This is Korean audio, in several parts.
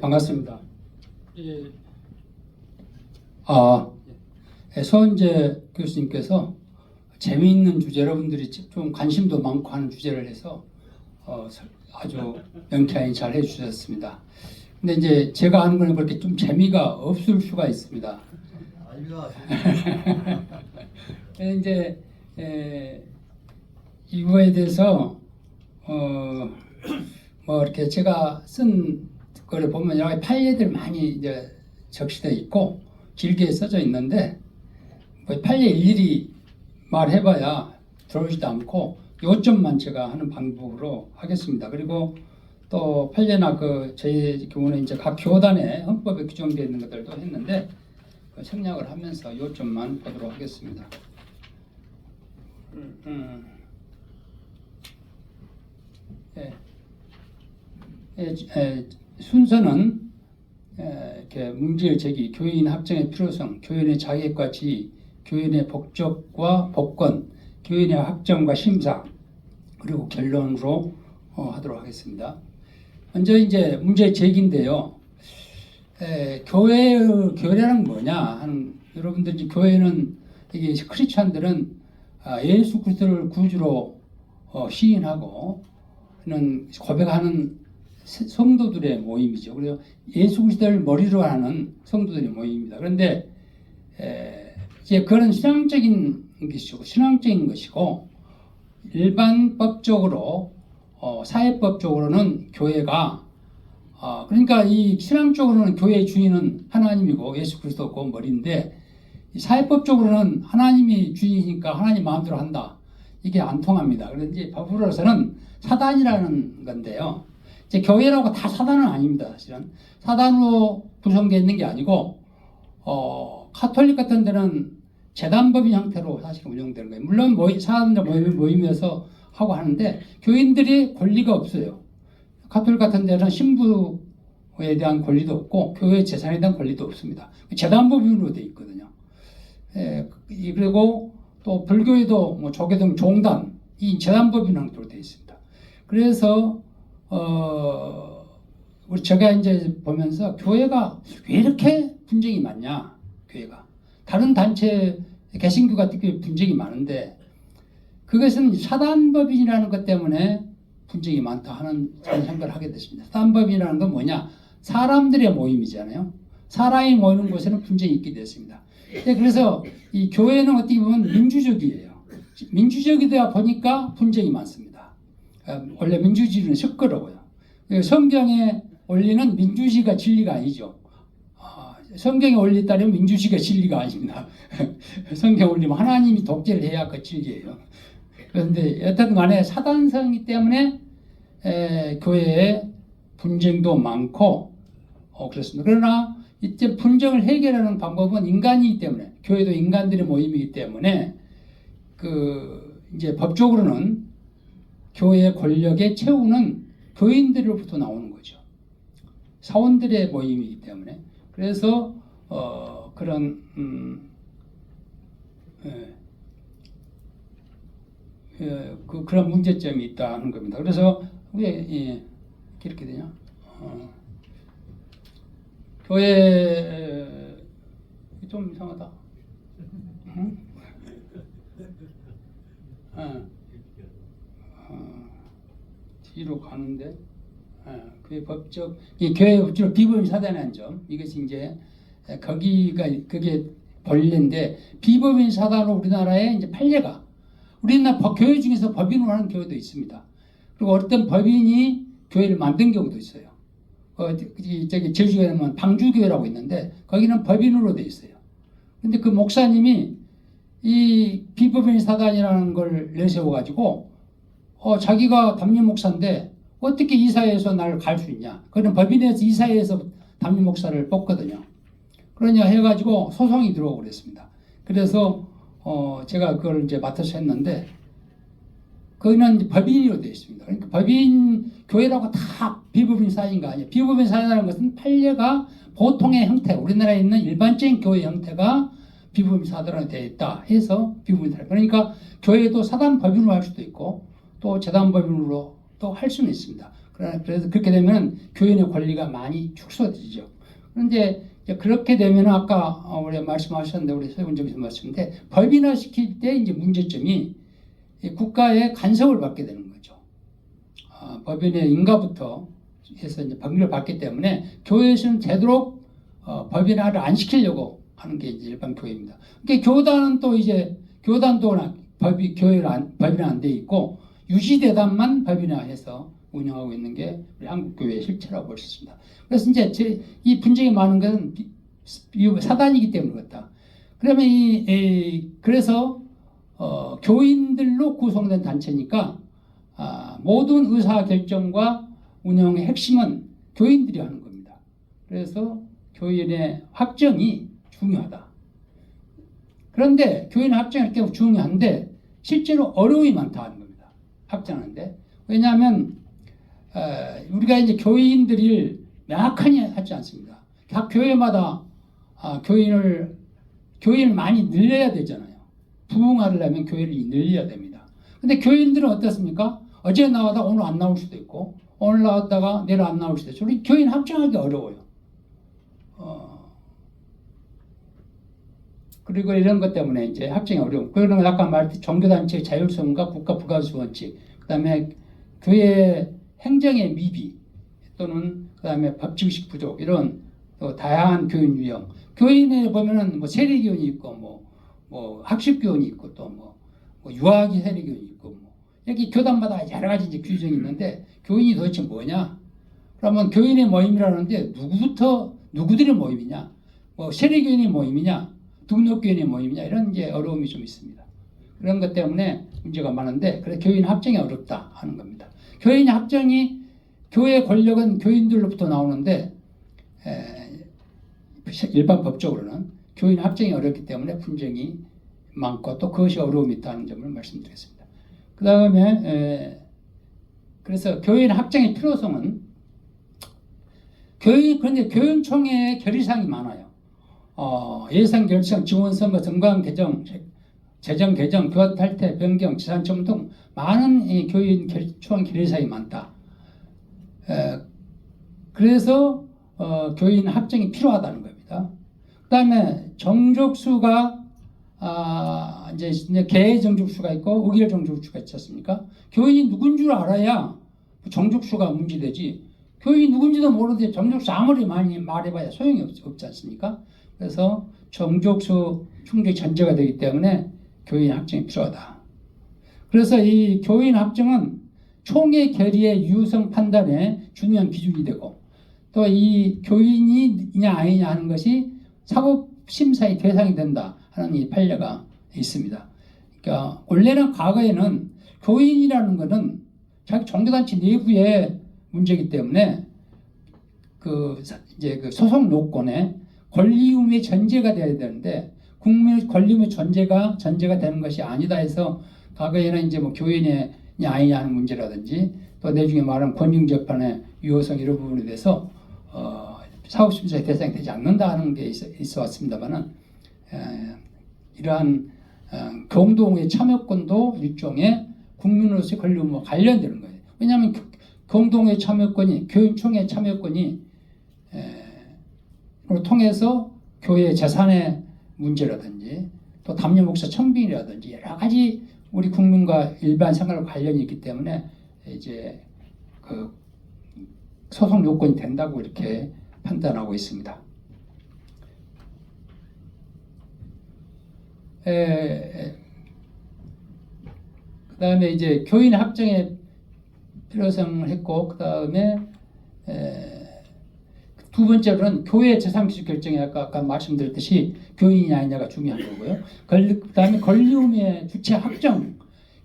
반갑습니다. 예. 서은재 교수님께서 재미있는 주제, 여러분들이 좀 관심도 많고 하는 주제를 해서 아주 명쾌하게 잘 해주셨습니다. 근데 이제 제가 하는 거는 그렇게 좀 재미가 없을 수가 있습니다. 아닙니다. 이제 이거에 대해서 뭐 이렇게 제가 쓴 거를 보면 여러 가지 판례들 많이 이제 적시되어 있고 길게 써져 있는데 뭐 판례 일일이 말해봐야 들어오지도 않고 요점만 제가 하는 방법으로 하겠습니다. 그리고 또 판례나 저희 경우는 이제 각 교단에 헌법에 규정되어 있는 것들도 했는데 생략을 하면서 요점만 보도록 하겠습니다. 순서는 이렇게 문제 제기, 교인 합정의 필요성, 교인의 자격과 지위, 교인의 복적과 복권, 교인의 합정과 심사, 그리고 결론으로 하도록 하겠습니다. 먼저 이제 문제 제기인데요. 교회는 뭐냐 하는, 여러분들이 교회는 이게 크리스찬들은 예수 그리스도를 구주로 시인하고 고백하는 성도들의 모임이죠. 그리고 예수 그리스도를 머리로 하는 성도들의 모임입니다. 그런데 이제 그런 신앙적인 것이고 일반 법적으로 사회법적으로는 교회가 그러니까 이 신앙적으로는 교회의 주인은 하나님이고 예수 그리스도고 머리인데 사회법적으로는 하나님이 주인이니까 하나님 마음대로 한다. 이게 안 통합니다. 그런데 법으로서는 사단이라는 건데요. 이제 교회라고 다 사단은 아닙니다. 사실은 사단으로 구성되어 있는 게 아니고 카톨릭 같은 데는 재단법인 형태로 사실 운영되는 거예요. 물론 사람들 모임에서 하고 하는데 교인들이 권리가 없어요. 카톨릭 같은 데는 신부에 대한 권리도 없고 교회 재산에 대한 권리도 없습니다. 재단법인으로 되어 있거든요. 그리고 또 불교에도 뭐 조계종 종단 이 재단법인 형태로 되어 있습니다. 그래서 제가 이제 보면서 교회가 왜 이렇게 분쟁이 많냐? 교회가 다른 단체 개신교가 특히 분쟁이 많은데 그것은 사단법인이라는 것 때문에 분쟁이 많다 하는 생각을 하게 됐습니다. 사단법인이라는 건 뭐냐? 사람들의 모임이잖아요. 사람이 모이는 곳에는 분쟁이 있게 됐습니다. 그래서 이 교회는 어떻게 보면 민주적이에요. 민주적이다 보니까 분쟁이 많습니다. 원래 민주주의는 시끄러워요. 성경의 원리는 민주주의가 진리가 아니죠. 성경의 원리에 따르면 민주주의가 진리가 아닙니다. 성경 원리는 하나님이 독재를 해야 그 진리예요. 그런데 어쨌든 간에 사단성이기 때문에 교회에 분쟁도 많고 그렇습니다. 그러나 이때 분쟁을 해결하는 방법은 인간이기 때문에 교회도 인간들의 모임이기 때문에 이제 법적으로는 교회의 권력의 최후는 교인들로부터 나오는 거죠. 사원들의 모임이기 때문에 그래서 그런 그런 문제점이 있다는 겁니다. 그래서 왜 이렇게 되냐? 교회 좀 이상하다. 응? 뒤로 가는데 그게 법적 교회 법적으로 비법인 사단이라는 점 이것이 이제 그게 본래인데 비법인 사단으로 우리나라에 이제 판례가 우리나라 교회 중에서 법인으로 하는 교회도 있습니다. 그리고 어떤 법인이 교회를 만든 경우도 있어요. 저기 제주교에 보면 방주교회라고 있는데 거기는 법인으로 돼 있어요. 근데 그 목사님이 이 비법인 사단이라는 걸 내세워가지고 자기가 담임 목사인데 어떻게 이사회에서 나를 갈 수 있냐? 그는 법인에서 이사회에서 담임 목사를 뽑거든요. 그러냐 해가지고 소송이 들어오고 그랬습니다. 그래서 제가 그걸 이제 맡아서 했는데 거기는 법인으로 되어 있습니다. 그러니까 법인 교회라고 다 비법인 사회인 거 아니에요. 비법인 사회라는 것은 판례가 보통의 형태, 우리나라에 있는 일반적인 교회 형태가 비법인 사회로 되어 있다 해서 비법인 사회. 그러니까 교회도 사단 법인으로 할 수도 있고 또 재단 법인으로 또 할 수는 있습니다. 그래서 그렇게 되면 교인의 권리가 많이 축소되죠. 그런데 이제 그렇게 되면 아까 우리 말씀하셨는데 우리 서훈정에서 말씀인데 법인화 시킬 때 이제 문제점이 국가의 간섭을 받게 되는 거죠. 법인의 인가부터 해서 이제 법률을 받기 때문에 교회에서는 되도록 법인화를 안 시키려고 하는 게 이제 일반 교회입니다. 그러니까 교단은 또 이제 교단도 교회를 법인화 안 돼 있고 유지대단만 법인화해서 운영하고 있는 게 우리 한국 교회의 실체라고 볼 수 있습니다. 그래서 이제 이 분쟁이 많은 것은 사단이기 때문에 그렇다. 그러면 그래서 교인들로 구성된 단체니까 모든 의사 결정과 운영의 핵심은 교인들이 하는 겁니다. 그래서 교인의 확정이 중요하다. 그런데 교인 확정할 때 중요한데 실제로 어려움이 많다는 겁니다. 확정하는데. 왜냐하면 우리가 이제 교인들을 명확하게 하지 않습니다. 각 교회마다 교인을 많이 늘려야 되잖아요. 부흥하려면 교회를 늘려야 됩니다. 근데 교인들은 어떻습니까? 어제 나왔다 오늘 안 나올 수도 있고 오늘 나왔다가 내일 안 나올 수도 있고 우리 교인 확정하기 어려워요. 그리고 이런 것 때문에 이제 확정이 어려움. 그러면 아까 말했듯이 종교단체의 자율성과 국가 부가수 원칙, 그다음에 교회 행정의 미비 또는 그다음에 법칙의식 부족 이런 또 다양한 교인 유형. 교인에 보면은 뭐 세례교인이 있고 뭐 학습교인이 있고 또 뭐 유아기 세례교인이 있고 뭐 여기 교단마다 여러 가지 이제 규정이 있는데 교인이 도대체 뭐냐? 그러면 교인의 모임이라는데 누구들의 모임이냐? 뭐 세례교인의 모임이냐? 등록교인의 모임이냐? 이런 이제 어려움이 좀 있습니다. 그런 것 때문에 문제가 많은데 그래서 교인 합정이 어렵다 하는 겁니다. 교인 합정이 교회 권력은 교인들로부터 나오는데 일반 법적으로는 교인 합정이 어렵기 때문에 분쟁이 많고 또 그것이 어려움이 있다는 점을 말씀드리겠습니다. 그 다음에 그래서 교인 합정의 필요성은 그런데 교인총회의 결의사항이 많아요. 예산 결정, 지원선거, 정관 개정, 재정 개정, 교화 탈퇴, 변경, 지산점 등 많은 교인 총회 결의사항이 많다. 그래서 교인 합정이 필요하다는 겁니다. 그 다음에 정족수가 이제 개의 정족수가 있고 의결 정족수가 있지 않습니까? 교인이 누군 줄 알아야 정족수가 문제되지. 교인이 누군지도 모르는데 정족수 아무리 많이 말해봐야 소용이 없지 않습니까? 그래서 정족수 충족이 전제가 되기 때문에 교인 합정이 필요하다. 그래서 이 교인 합정은 총회 결의의 유효성 판단에 중요한 기준이 되고 또 이 교인이냐 아니냐 하는 것이 사법 심사의 대상이 된다 하는 이 판례가 있습니다. 그러니까 원래는 과거에는 교인이라는 것은 자기 종교단체 내부의 문제이기 때문에 이제 그 소송 요건에 권리의무의 전제가 되어야 되는데 국민의 권리의무의 전제가 되는 것이 아니다 해서 과거에는 이제 뭐 교인이 아니냐 하는 문제라든지 또 내중에 말하는 권익재판의 유효성 이런 부분에 대해서 사법심사의 대상이 되지 않는다 하는 게 있어 왔습니다만은 이러한 공동의 참여권도 일종의 국민으로서의 권리 의무와 관련되는 거예요. 왜냐하면 공동의 참여권이 교인총회 참여권이 통해서 교회 재산의 문제라든지 또 담임 목사 청빙이라든지 여러 가지 우리 국민과 일반 생활과 관련이 있기 때문에 이제 그 소송 요건이 된다고 이렇게 판단하고 있습니다. 그 다음에 이제 교인 합정의 필요성을 했고 그 다음에 두 번째로는 교회 재산기술 결정에 아까 말씀드렸듯이 교인이 아니냐가 중요한 거고요. 그 다음에 권리의무의 주체 확정.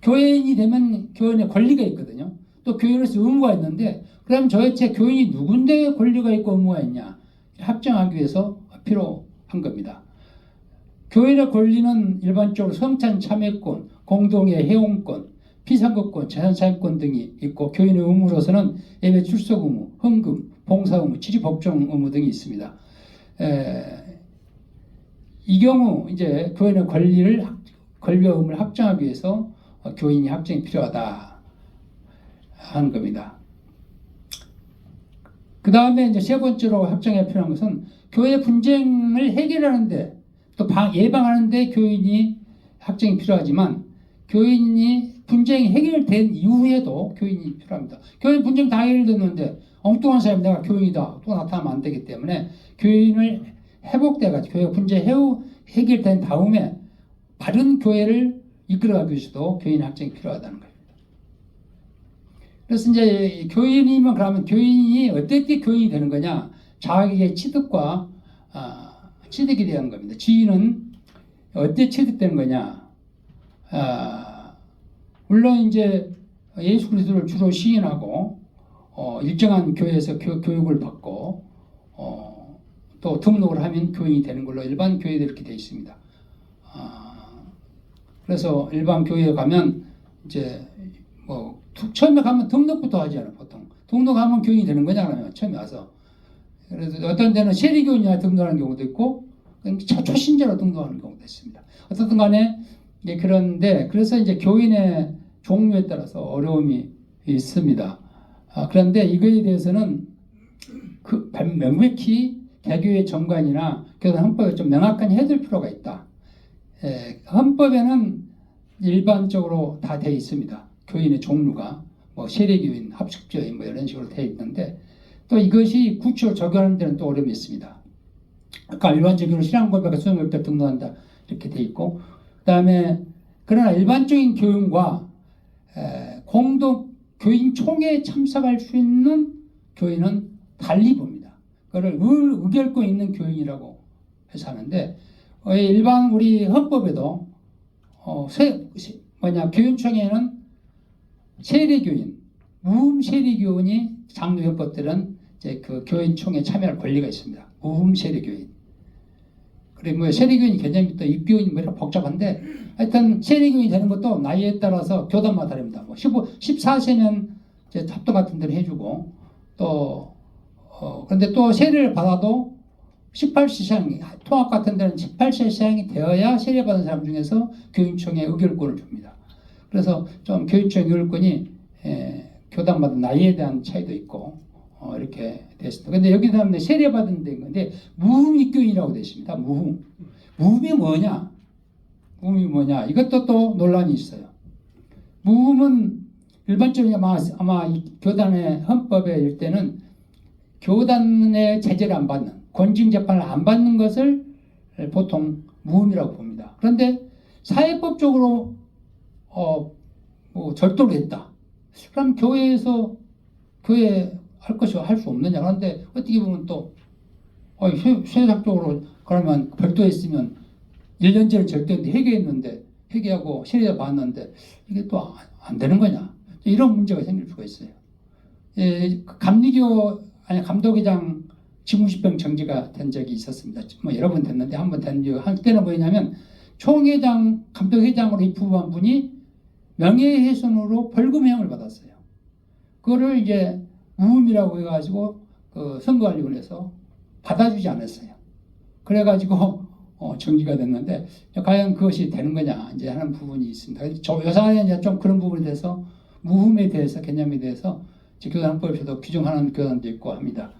교인이 되면 교인의 권리가 있거든요. 또 교인으로서 의무가 있는데 그럼 도대체 교인이 누군데 권리가 있고 의무가 있냐 합정하기 위해서 필요한 겁니다. 교인의 권리는 일반적으로 성찬 참여권, 공동의 회원권, 피선거권, 재산차익권 등이 있고 교인의 의무로서는 예배 출석 의무, 헌금, 봉사 의무, 치리 법정 의무 등이 있습니다. 이 경우 이제 교인의 권리와 의무를 합정하기 위해서 교인이 합정이 필요하다 하는 겁니다. 그 다음에 이제 세 번째로 확정해야 필요한 것은 교회 분쟁을 해결하는데 또 예방하는데 교인이 확정이 필요하지만 교인이 분쟁이 해결된 이후에도 교인이 필요합니다. 교인 분쟁 다 해결됐는데 엉뚱한 사람이 내가 교인이다 또 나타나면 안 되기 때문에 교인을 회복돼가지고 교회 분쟁 해결된 다음에 바른 교회를 이끌어가기 위해서도 교인 확정이 필요하다는 거예요. 그래서 이제 교인이면 그러면 교인이 어떻게 교인이 되는 거냐? 자기의 취득과 취득이 되는 겁니다. 지위는 어떻게 취득되는 거냐? 물론 이제 예수 그리스도를 주로 시인하고 일정한 교회에서 교육을 받고 또 등록을 하면 교인이 되는 걸로 일반 교회들 이렇게 되어 있습니다. 그래서 일반 교회에 가면 이제 뭐 처음에 가면 등록부터 하지 않아요. 보통 등록하면 교인이 되는 거잖아요. 처음에 와서. 그래서 어떤 데는 세리교인이라 등록하는 경우도 있고 초신자로 등록하는 경우도 있습니다. 어쨌든 간에 이제 그런데 그래서 이제 교인의 종류에 따라서 어려움이 있습니다. 그런데 이거에 대해서는 명백히 개교의 정관이나 교단 헌법에 좀 명확하게 해둘 필요가 있다. 헌법에는 일반적으로 다 되어 있습니다. 교인의 종류가 뭐 세례교인, 합숙교인 뭐 이런 식으로 되어 있는데 또 이것이 구체적으로 적용하는 데는 또 어려움이 있습니다. 아까 일반적으로 신앙고백과 수행고백 등록한다 이렇게 되어 있고 그다음에 그러나 일반적인 교인과 공동 교인 총회에 참석할 수 있는 교인은 달리 봅니다. 그걸 의결권 있는 교인이라고 해서 하는데 일반 우리 헌법에도 교인총회는 세례교인, 무흠 세례교인이 장로협법들은 이제 그 교인총회 참여할 권리가 있습니다. 무흠 세례교인. 그리고 뭐 세례교인 개념이 또 입교인 뭐 이런 복잡한데 하여튼 세례교인이 되는 것도 나이에 따라서 교단마다 다릅니다. 뭐 14세면 이제 합동 같은 데를 해주고 또 그런데 또 세례를 받아도 18세 이상 통합 같은 데는 18세 이상이 되어야 세례받은 사람 중에서 교인총회 의결권을 줍니다. 그래서 좀 교인총회 의결권이 교단마다 나이에 대한 차이도 있고 이렇게 됐습니다. 근데 여기서 세례받은 데인 건데 무흠 입교인이라고 되어 있습니다. 무흠. 무흠이 뭐냐? 무흠이 뭐냐? 이것도 또 논란이 있어요. 무흠은 일반적으로 아마 교단의 헌법에 일 때는 교단의 제재를 안 받는 권징 재판을 안 받는 것을 보통 무흠이라고 봅니다. 그런데 사회법적으로 뭐 절도를 했다. 그럼 교회에서 교회 할 수 없느냐? 그런데 어떻게 보면 또 세상적으로 그러면 별도했으면 1년째를 절도했는데 회개했는데 회개하고 세례 받았는데 이게 또 안 되는 거냐? 이런 문제가 생길 수가 있어요. 감독회장 직무집행 정지가 된 적이 있었습니다. 뭐 여러 번 됐는데 한 번 된 이유 한 때는 뭐냐면 총회장, 감독회장으로 입후보한 분이 명예훼손으로 벌금형을 받았어요. 그거를 이제 무흠이라고 해가지고 그 선거관리원에서 받아주지 않았어요. 그래가지고 정지가 됐는데 과연 그것이 되는 거냐 이제 하는 부분이 있습니다. 요사에 이제 좀 그런 부분에 대해서 무흠에 대해서 개념에 대해서 교단헌법에서도 규정하는 교단도 있고 합니다.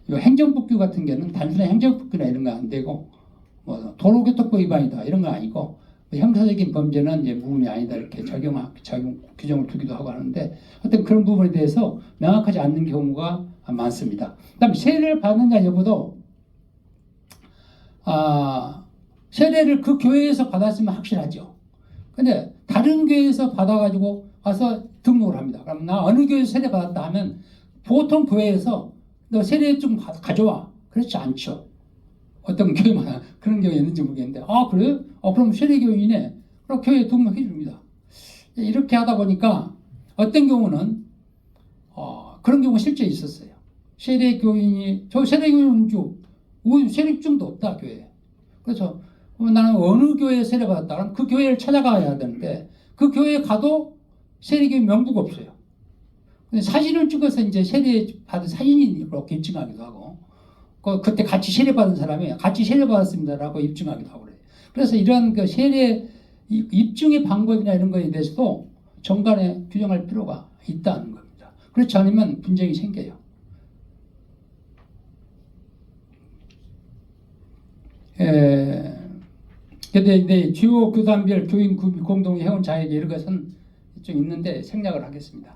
이거 행정법규 같은 경우는 단순히 행정법규나 이런 거 안 되고 뭐 도로교통법 위반이다 이런 건 아니고 형사적인 범죄는 이제 무흠이 아니다 이렇게 적용 규정을 두기도 하고 하는데 어떤 그런 부분에 대해서 명확하지 않는 경우가 많습니다. 그다음에 세례를 받느냐 여부도 세례를 그 교회에서 받았으면 확실하죠. 근데 다른 교회에서 받아가지고 와서 등록을 합니다. 그럼 나 어느 교회에서 세례 받았다 하면 보통 교회에서 너 세례 좀 가져와. 그렇지 않죠. 어떤 교회마다 그런 경우가 있는지 모르겠는데 그래요? 그럼 세례교인이네. 그럼 교회에 등록해 줍니다. 이렇게 하다 보니까 어떤 경우는 그런 경우가 실제 있었어요. 세례교인이 세례증도 없다 교회에. 그래서 나는 어느 교회에 세례 받았다 그럼 그 교회를 찾아가야 되는데 그 교회에 가도 세례교인 명부가 없어요. 근데 사진을 찍어서 이제 세례 받은 사진이 이렇게 입증하기도 하고 그때 같이 세례 받은 사람이 같이 세례 받았습니다라고 입증하기도 하고 그래요. 그래서 이런 그 세례 입증의 방법이나 이런 거에 대해서도 정관에 규정할 필요가 있다는 겁니다. 그렇지 않으면 분쟁이 생겨요. 근데 주요 교단별 교인 공동의 회원 자에게 이런 것은 좀 있는데 생략을 하겠습니다.